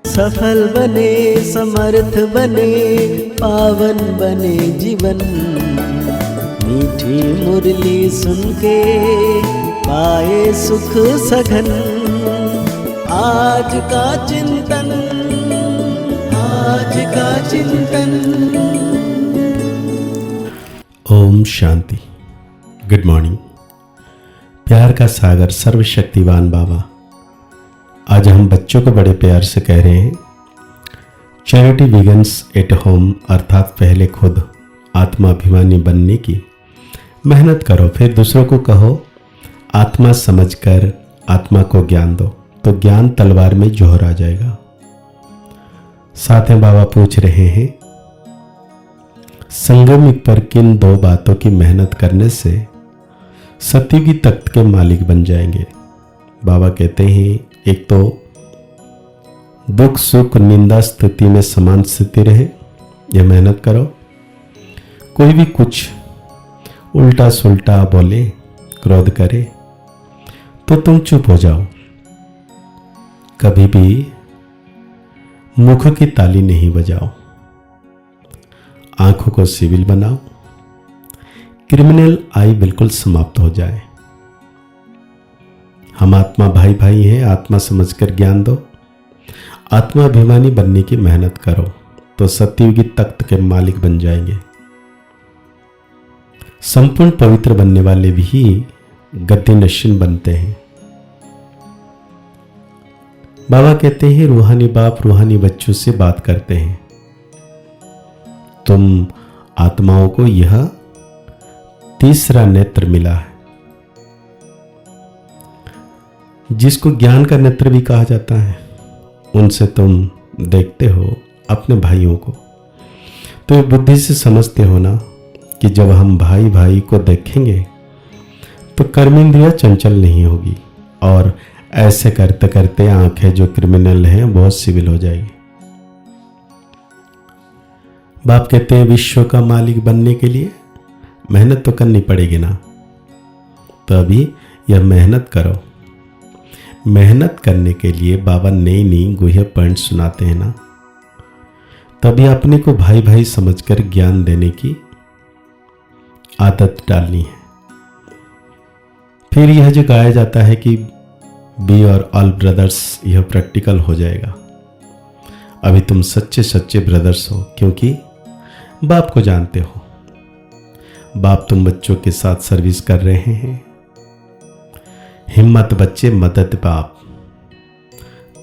सफल बने, समर्थ बने, पावन बने जीवन। मीठी मुरली सुन के पाए सुख सघन। आज का चिंतन, आज का चिंतन। ओम शांति। Good morning. प्यार का सागर सर्वशक्तिवान बाबा, आज हम बच्चों को बड़े प्यार से कह रहे हैं, चैरिटी बिगिंस एट होम, अर्थात पहले खुद आत्माभिमानी बनने की मेहनत करो, फिर दूसरों को कहो आत्मा समझकर आत्मा को ज्ञान दो, तो ज्ञान तलवार में जोहर आ जाएगा। साथ में बाबा पूछ रहे हैं, संगम युग पर किन दो बातों की मेहनत करने से सतयुगी तख्त के मालिक बन जाएंगे। बाबा कहते हैं, एक तो दुख सुख निंदा स्थिति में समान स्थिति रहे, यह मेहनत करो। कोई भी कुछ उल्टा सुल्टा बोले, क्रोध करे तो तुम चुप हो जाओ। कभी भी मुख की ताली नहीं बजाओ, आंखों को सिविल बनाओ, क्रिमिनल आई बिल्कुल समाप्त हो जाए। हम आत्मा भाई भाई हैं, आत्मा समझकर ज्ञान दो, आत्माभिमानी बनने की मेहनत करो, तो सतयुगी तख्त के मालिक बन जाएंगे। संपूर्ण पवित्र बनने वाले भी गद्दी नशीन बनते हैं। बाबा कहते हैं, रूहानी बाप रूहानी बच्चों से बात करते हैं, तुम आत्माओं को यह तीसरा नेत्र मिला है, जिसको ज्ञान का नेत्र भी कहा जाता है। उनसे तुम देखते हो अपने भाइयों को, तो बुद्धि से समझते हो ना कि जब हम भाई भाई को देखेंगे तो कर्मेंद्रियां चंचल नहीं होगी, और ऐसे करते करते आंखें जो क्रिमिनल हैं बहुत सिविल हो जाएगी। बाप कहते हैं, विश्व का मालिक बनने के लिए मेहनत तो करनी पड़ेगी ना, तो अभी यह मेहनत करो। मेहनत करने के लिए बाबा नई नई गुह्य पॉइंट सुनाते हैं ना, तभी अपने को भाई भाई समझकर ज्ञान देने की आदत डालनी है। फिर यह जो गाया जाता है कि बी और ऑल ब्रदर्स, यह प्रैक्टिकल हो जाएगा। अभी तुम सच्चे सच्चे ब्रदर्स हो, क्योंकि बाप को जानते हो। बाप तुम बच्चों के साथ सर्विस कर रहे हैं। हिम्मत बच्चे, मदद बाप।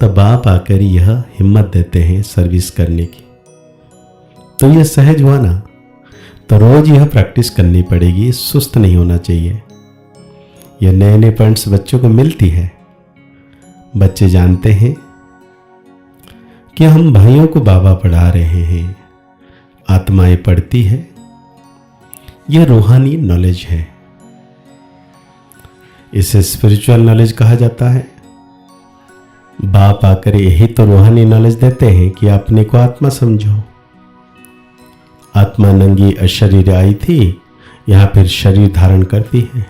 तब बाप आकर यह हिम्मत देते हैं सर्विस करने की, तो यह सहज हुआ ना। तो रोज यह प्रैक्टिस करनी पड़ेगी, सुस्त नहीं होना चाहिए। यह नए नए पॉइंट्स बच्चों को मिलती है। बच्चे जानते हैं कि हम भाइयों को बाबा पढ़ा रहे हैं, आत्माएं पढ़ती है। यह रूहानी नॉलेज है, इसे स्पिरिचुअल नॉलेज कहा जाता है। बाप आकर यही तो रूहानी नॉलेज देते हैं कि अपने को आत्मा समझो। आत्मा नंगी अशरीर आई थी, यहां फिर शरीर धारण करती है।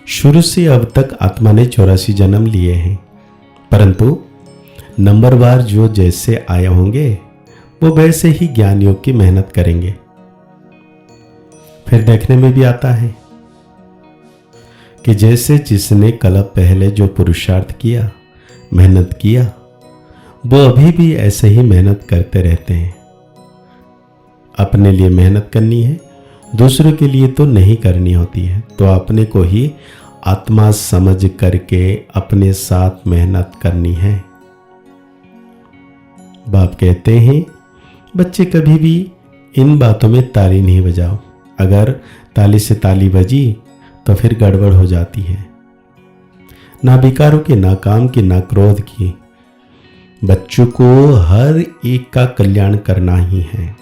शुरू से अब तक आत्मा ने 84 जन्म लिए हैं, परंतु नंबरवार जो जैसे आए होंगे वो वैसे ही ज्ञान योग की मेहनत करेंगे। फिर देखने में भी आता है कि जैसे जिसने कल पहले जो पुरुषार्थ किया, मेहनत किया, वो अभी भी ऐसे ही मेहनत करते रहते हैं। अपने लिए मेहनत करनी है, दूसरों के लिए तो नहीं करनी होती है। तो अपने को ही आत्मा समझ करके अपने साथ मेहनत करनी है। बाप कहते हैं, बच्चे कभी भी इन बातों में ताली नहीं बजाओ। अगर ताली से ताली बजी तो फिर गड़बड़ हो जाती है। ना विकारों की, ना काम की, ना क्रोध की। बच्चों को हर एक का कल्याण करना ही है।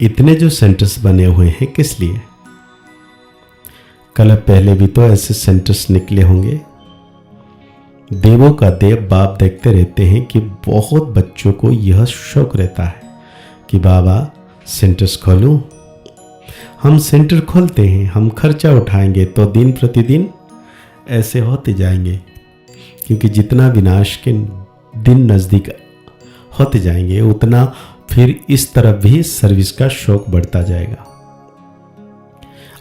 इतने जो सेंटर्स बने हुए हैं किस लिए? कल पहले भी तो ऐसे सेंटर्स निकले होंगे। देवों का देव बाप देखते रहते हैं कि बहुत बच्चों को यह शौक रहता है कि बाबा सेंटर्स खोलूं। हम सेंटर खोलते हैं, हम खर्चा उठाएंगे तो दिन प्रतिदिन ऐसे होते जाएंगे, क्योंकि जितना विनाश के दिन नज़दीक होते जाएंगे उतना फिर इस तरफ भी सर्विस का शौक बढ़ता जाएगा।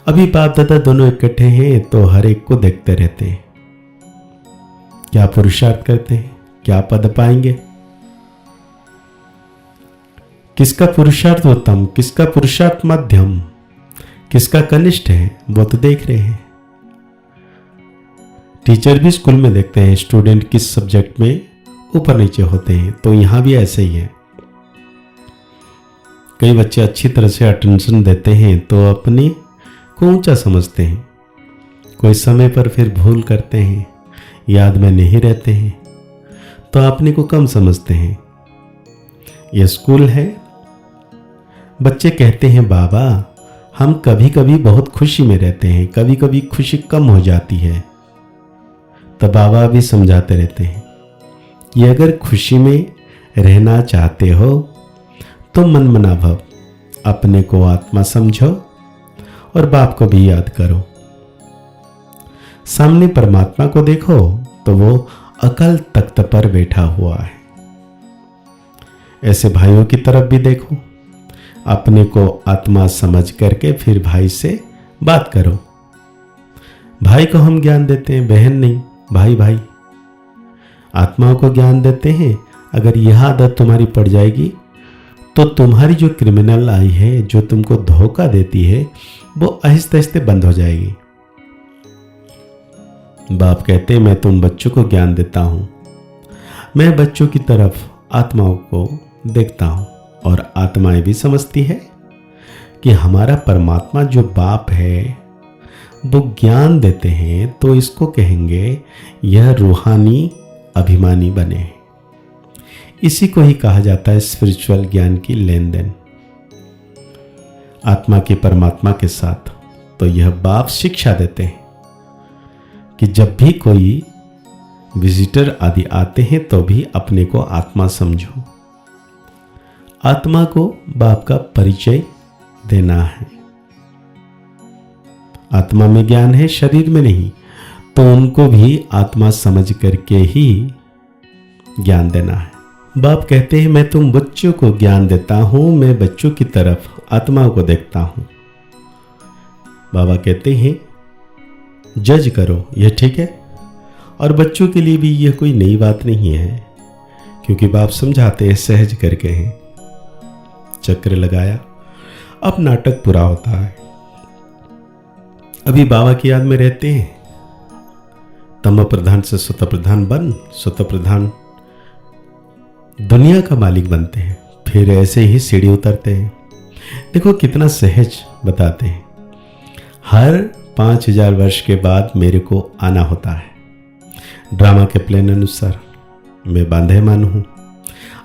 अभी बाप दादा दोनों इकट्ठे हैं तो हर एक को देखते रहते हैं, क्या पुरुषार्थ करते हैं, क्या पद पाएंगे, किसका पुरुषार्थ उत्तम, किसका पुरुषार्थ मध्यम, किसका कनिष्ठ है, वो तो देख रहे हैं। टीचर भी स्कूल में देखते हैं स्टूडेंट किस सब्जेक्ट में ऊपर नीचे होते हैं, तो यहां भी ऐसे ही है। कई बच्चे अच्छी तरह से अटेंशन देते हैं तो अपने को ऊंचा समझते हैं, कोई समय पर फिर भूल करते हैं, याद में नहीं रहते हैं तो अपने को कम समझते हैं। यह स्कूल है। बच्चे कहते हैं बाबा हम कभी कभी बहुत खुशी में रहते हैं, कभी कभी खुशी कम हो जाती है। तब बाबा भी समझाते रहते हैं कि अगर खुशी में रहना चाहते हो तो मन मना भव, अपने को आत्मा समझो और बाप को भी याद करो। सामने परमात्मा को देखो तो वो अकल तख्त पर बैठा हुआ है। ऐसे भाइयों की तरफ भी देखो, अपने को आत्मा समझ करके फिर भाई से बात करो। भाई को हम ज्ञान देते हैं, बहन नहीं, भाई भाई आत्माओं को ज्ञान देते हैं। अगर यह आदत तुम्हारी पड़ जाएगी तो तुम्हारी जो क्रिमिनल आई है, जो तुमको धोखा देती है, वो आहिस्ते आहिस्ते बंद हो जाएगी। बाप कहते हैं मैं तुम बच्चों को ज्ञान देता हूं, मैं बच्चों की तरफ आत्माओं को देखता हूं और आत्माएं भी समझती है कि हमारा परमात्मा जो बाप है वो ज्ञान देते हैं, तो इसको कहेंगे यह रूहानी अभिमानी बने। इसी को ही कहा जाता है स्पिरिचुअल ज्ञान की लेन देन आत्मा के परमात्मा के साथ। तो यह बाप शिक्षा देते हैं कि जब भी कोई विजिटर आदि आते हैं तो भी अपने को आत्मा समझो। आत्मा को बाप का परिचय देना है। आत्मा में ज्ञान है, शरीर में नहीं, तो उनको भी आत्मा समझ करके ही ज्ञान देना है। बाप कहते हैं मैं तुम बच्चों को ज्ञान देता हूं, मैं बच्चों की तरफ आत्माओं को देखता हूं। बाबा कहते हैं जज करो, यह ठीक है। और बच्चों के लिए भी यह कोई नई बात नहीं है, क्योंकि बाप समझाते हैं सहज करके हैं। चक्र लगाया, अब नाटक पूरा होता है। अभी बाबा की याद में रहते हैं, तम प्रधान से स्वतः प्रधान बन, स्वतः प्रधान दुनिया का मालिक बनते हैं, फिर ऐसे ही सीढ़ी उतरते हैं। देखो कितना सहज बताते हैं। हर 5000 वर्ष के बाद मेरे को आना होता है, ड्रामा के प्लान अनुसार मैं बांधे मान हूं।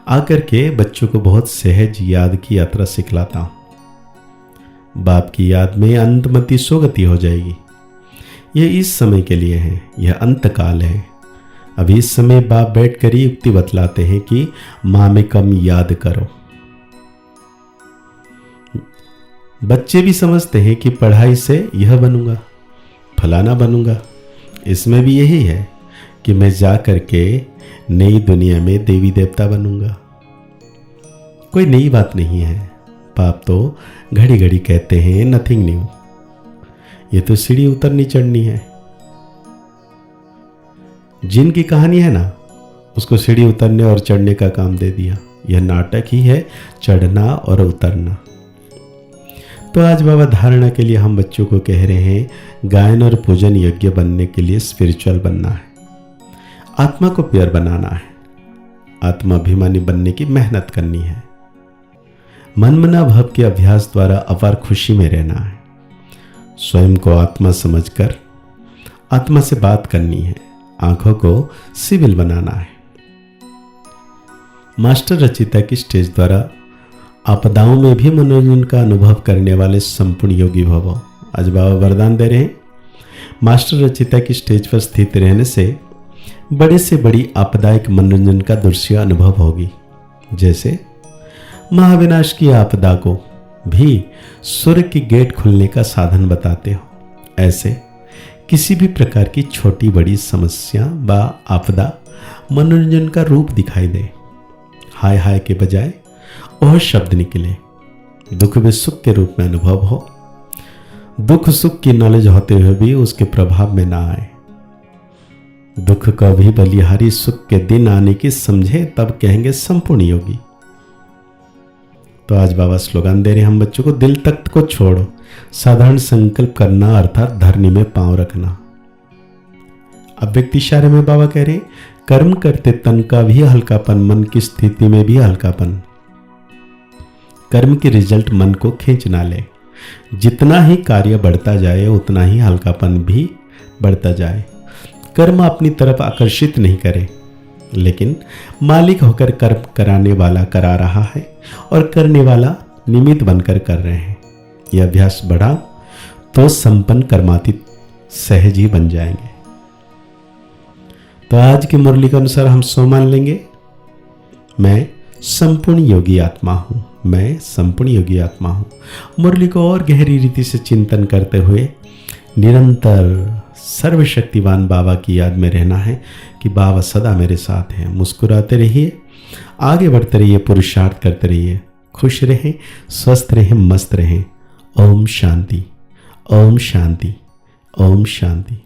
आकर के बच्चों को बहुत सहज याद की यात्रा सिखलाता हूं। बाप की याद में अंतमति सोगति हो जाएगी। यह इस समय के लिए है, यह अंतकाल है। अभी इस समय बाप बैठ कर ही युक्ति बतलाते हैं कि मां में कम याद करो। बच्चे भी समझते हैं कि पढ़ाई से यह बनूंगा, फलाना बनूंगा। इसमें भी यही है कि मैं जा करके नई दुनिया में देवी देवता बनूंगा। कोई नई बात नहीं है। बाप तो घड़ी घड़ी कहते हैं नथिंग न्यू। ये तो सीढ़ी उतरनी चढ़नी है। जिनकी कहानी है ना, उसको सीढ़ी उतरने और चढ़ने का काम दे दिया। यह नाटक ही है, चढ़ना और उतरना। तो आज बाबा धारणा के लिए हम बच्चों को कह रहे हैं, गायन और पूजन यज्ञ बनने के लिए स्पिरिचुअल बनना है, आत्मा को प्योर बनाना है, आत्मा अभिमानी बनने की मेहनत करनी है, मनमना भाव के अभ्यास द्वारा अपार खुशी में रहना है, स्वयं को आत्मा समझकर आत्मा से बात करनी है, आंखों को सिविल बनाना है। मास्टर रचिता की स्टेज द्वारा आपदाओं में भी मनोरंजन का अनुभव करने वाले संपूर्ण योगी भवो। आज बाबा वरदान दे रहे हैं, मास्टर रचिता की स्टेज पर स्थित रहने से बड़े से बड़ी आपदायक मनोरंजन का दृश्य अनुभव होगी। जैसे महाविनाश की आपदा को भी स्वर्ग की गेट खुलने का साधन बताते हो, ऐसे किसी भी प्रकार की छोटी बड़ी समस्या व आपदा मनोरंजन का रूप दिखाई दे। हाय हाय के बजाय वह शब्द निकले, दुख भी सुख के रूप में अनुभव हो। दुख सुख की नॉलेज होते हुए भी उसके प्रभाव में ना आए। दुख का भी बलिहारी सुख के दिन आने की समझे, तब कहेंगे संपूर्ण योगी। तो आज बाबा स्लोगन दे रहे हैं हम बच्चों को, दिल तख्त को छोड़ो, साधारण संकल्प करना अर्थात धरनी में पांव रखना। अब व्यक्ति इशारे में बाबा कह रहे हैं, कर्म करते तन का भी हल्कापन, मन की स्थिति में भी हल्कापन। कर्म की रिजल्ट मन को खींच ना ले। जितना ही कार्य बढ़ता जाए उतना ही हल्कापन भी बढ़ता जाए। कर्म अपनी तरफ आकर्षित नहीं करे, लेकिन मालिक होकर कर्म कराने वाला करा रहा है और करने वाला निमित्त बनकर कर रहे हैं। यह अभ्यास बढ़ा तो संपन्न कर्मातीत सहज ही बन जाएंगे। तो आज की मुरली के अनुसार हम सो मान लेंगे, मैं संपूर्ण योगी आत्मा हूं, मैं संपूर्ण योगी आत्मा हूं। मुरली को और गहरी रीति से चिंतन करते हुए निरंतर सर्वशक्तिवान बाबा की याद में रहना है कि बाबा सदा मेरे साथ हैं। मुस्कुराते रहिए, आगे बढ़ते रहिए, पुरुषार्थ करते रहिए, खुश रहें, स्वस्थ रहें, मस्त रहें। ओम शांति, ओम शांति, ओम शांति।